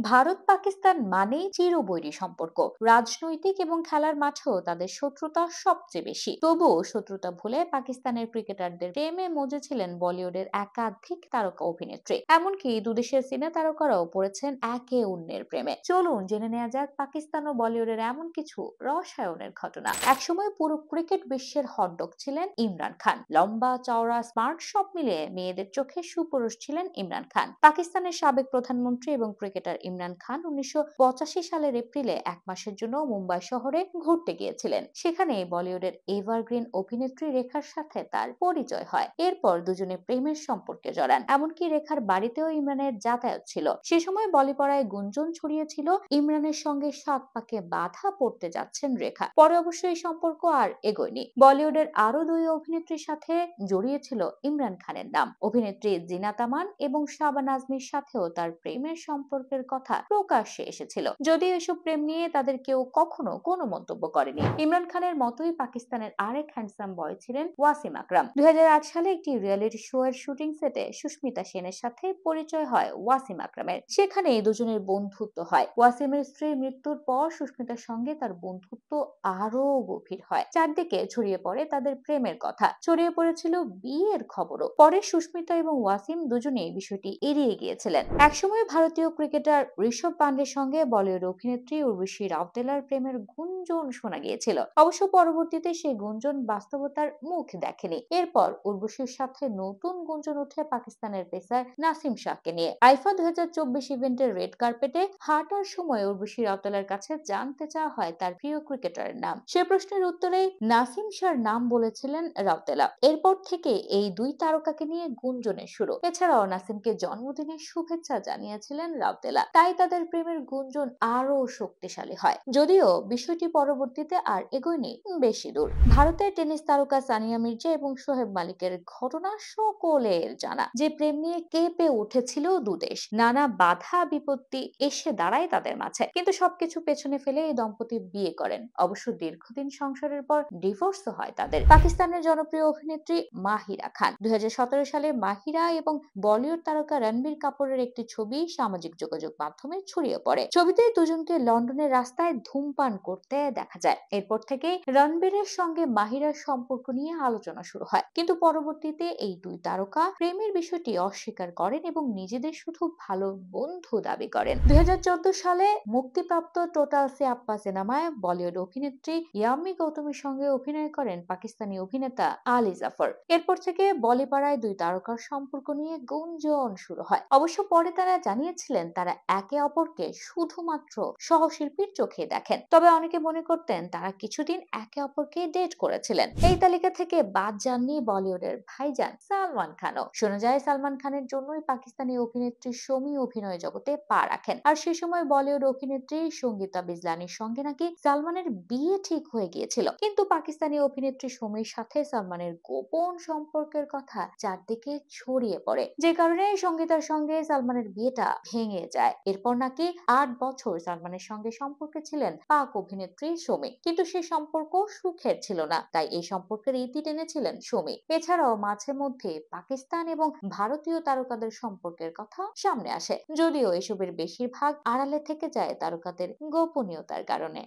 ভারত পাকিস্তান মানেই চিরবৈরী সম্পর্ক। রাজনৈতিক এবং খেলার মাঠেও তাদের শত্রুতা সবচেয়ে বেশি। তবুও শত্রুতা ভুলে পাকিস্তানের ক্রিকেটারদের প্রেমে মজেছিলেন বলিউডের একাধিক তারকা অভিনেত্রী। এমনকি দুদেশের সিনে তারকারাও পড়েছেন একে অন্যের প্রেমে। চলুন জেনে নেওয়া যাক পাকিস্তান ও বলিউডের এমন কিছু রসায়নের ঘটনা। একসময় পুরো ক্রিকেট বিশ্বের হটডগ ছিলেন ইমরান খান। লম্বা চওড়া স্মার্ট সব মিলিয়ে মেয়েদের চোখে সুপুরুষ ছিলেন ইমরান খান। পাকিস্তানের সাবেক প্রধানমন্ত্রী এবং ক্রিকেটার ইমরান খান 1985 সালের এপ্রিলে এক মাসের জন্য মুম্বাই শহরে ঘুরতে গিয়েছিলেন। সেখানে বলিউডের এভারগ্রিন অভিনেত্রী রেখার সাথে তার পরিচয় হয়। এরপর দুজনে প্রেমের সম্পর্কে জড়ান। এমনকি রেখার বাড়িতেও ইমরানের যাতায়াত ছিল। সে সময় বলিপাড়ায় গুঞ্জন ছড়িয়েছিল ইমরানের সঙ্গে সাত পাকে বাধা পড়তে যাচ্ছেন রেখা। পরে অবশ্য এই সম্পর্ক আর এগোয়নি। বলিউডের আরো দুই অভিনেত্রীর সাথে জড়িয়েছিল ইমরান খানের নাম। অভিনেত্রী জিনাত আমান এবং শাবানা আজমির সাথেও তার প্রেমের সম্পর্কের কথা প্রকাশ্যে এসেছিল। যদিও এসব প্রেম নিয়ে তাদের কেউ কখনো কোনো মন্তব্য করেনি। ইমরান খানের মতোই পাকিস্তানের আরেক হ্যান্ডসাম বয় ছিলেন ওয়াসিম আকরাম। 2008 সালে একটি রিয়েলিটি শো এর শুটিং সেটে সুস্মিতা সেনের সাথে পরিচয় হয় ওয়াসিম আকরামের। সেখানে দুজনের বন্ধুত্ব হয়। ওয়াসিমের স্ত্রীর মৃত্যুর পর সুস্মিতার সঙ্গে তার বন্ধুত্ব আরো গভীর হয়। চারদিকে ছড়িয়ে পড়ে তাদের প্রেমের কথা। ছড়িয়ে পড়েছিল বিয়ের খবরও। পরে সুস্মিতা এবং ওয়াসিম দুজনেই বিষয়টি এড়িয়ে গিয়েছিলেন। একসময় ভারতীয় ক্রিকেটার ঋষভ পান্ডের সঙ্গে বলিউড অভিনেত্রী উর্বশী রাউতেলার প্রেমের গুঞ্জন শোনা গিয়েছিল। অবশ্য পরবর্তীতে সেই গুঞ্জন বাস্তবতার মুখ দেখেনি। এরপর উর্বশীর সাথে নতুন গুঞ্জন উঠে পাকিস্তানের পেসার নাসিম শাহকে নিয়ে। আইফা 2024 ইভেন্টের রেড কার্পেটে হাঁটার সময় উর্বশী রাউতেলার কাছে জানতে চাওয়া হয় তার প্রিয় ক্রিকেটারের নাম। সে প্রশ্নের উত্তরে নাসিম শাহর নাম বলেছিলেন রাউতেলা। এরপর থেকে এই দুই তারকাকে নিয়ে গুঞ্জনের শুরু। এছাড়াও নাসিমকে জন্মদিনের শুভেচ্ছা জানিয়েছিলেন রাউতেলা। তাই তাদের প্রেমের গুঞ্জন আরো শক্তিশালী হয়। যদিও বিষয়টি পরবর্তীতে আর এগোয়নি বেশি দূর। ভারতের টেনিস তারকা সানিয়া মির্জা এবং সোহেব মালিকের ঘটনা সকলের জানা। যে প্রেম নিয়ে কেঁপে উঠেছিল দুদেশ। নানা বাধা বিপত্তি এসে দাঁড়ায় তাদের মাঝে, কিন্তু সবকিছু পেছনে ফেলে এই দম্পতি বিয়ে করেন। অবশ্য দীর্ঘদিন সংসারের পর ডিভোর্সও হয় তাদের। পাকিস্তানের জনপ্রিয় অভিনেত্রী মাহিরা খান। 2017 সালে মাহিরা এবং বলিউড তারকা রণবীর কাপুরের একটি ছবি সামাজিক যোগাযোগ মাধ্যমে ছড়িয়ে পড়ে। ছবিতে দুজনকে লন্ডনের রাস্তায় ধূমপান করতে দেখা যায়। এরপর থেকে রণবীরের সঙ্গে মাহিরার সম্পর্ক নিয়ে আলোচনা শুরু হয়, কিন্তু পরবর্তীতে এই দুই তারকা প্রেমের বিষয়টি অস্বীকার করেন এবং নিজেদের শুধু ভালো বন্ধু দাবি করেন। 2014 সালে মুক্তিপ্রাপ্ত টোটাল সে আপ্পা সিনেমায় বলিউড অভিনেত্রী ইয়ামি গৌতমের সঙ্গে অভিনয় করেন পাকিস্তানি অভিনেতা আলী জাফর। এরপর থেকে বলিপাড়ায় দুই তারকার সম্পর্ক নিয়ে গুঞ্জন শুরু হয়। অবশ্য পরে তারা জানিয়েছিলেন তারা একে অপরকে শুধুমাত্র সহশিল্পীর চোখে দেখেন। তবে অনেকে মনে করতেন তারা কিছুদিন একে অপরকে ডেট করেছিলেন। এই তালিকা থেকে বাদ যাননি বলিউডের ভাইজান সালমান খানও। শোনা যায় সালমান খানের জন্যই পাকিস্তানি অভিনেত্রী শমী অভিনয় জগতে পা রাখেন। আর সে সময় বলিউড অভিনেত্রী সঙ্গীতা বিজলানির সঙ্গে নাকি সালমানের বিয়ে ঠিক হয়ে গিয়েছিল। কিন্তু পাকিস্তানি অভিনেত্রী শমীর সাথে সালমানের গোপন সম্পর্কের কথা চারদিকে ছড়িয়ে পড়ে, যে কারণে সঙ্গীতার সঙ্গে সালমানের বিয়েটা ভেঙে যায়। এরপর নাকি 8 বছর সালমানের সঙ্গে সম্পর্কে ছিলেন পাক অভিনেত্রী শমী, কিন্তু সেই সম্পর্ক সুখের ছিল না। তাই এই সম্পর্কের ইতি টেনেছিলেন শমী। এছাড়াও মাঝে মধ্যে পাকিস্তান এবং ভারতীয় তারকাদের সম্পর্কের কথা সামনে আসে, যদিও এসবের বেশিরভাগ আড়ালে থেকে যায় তারকাদের গোপনীয়তার কারণে।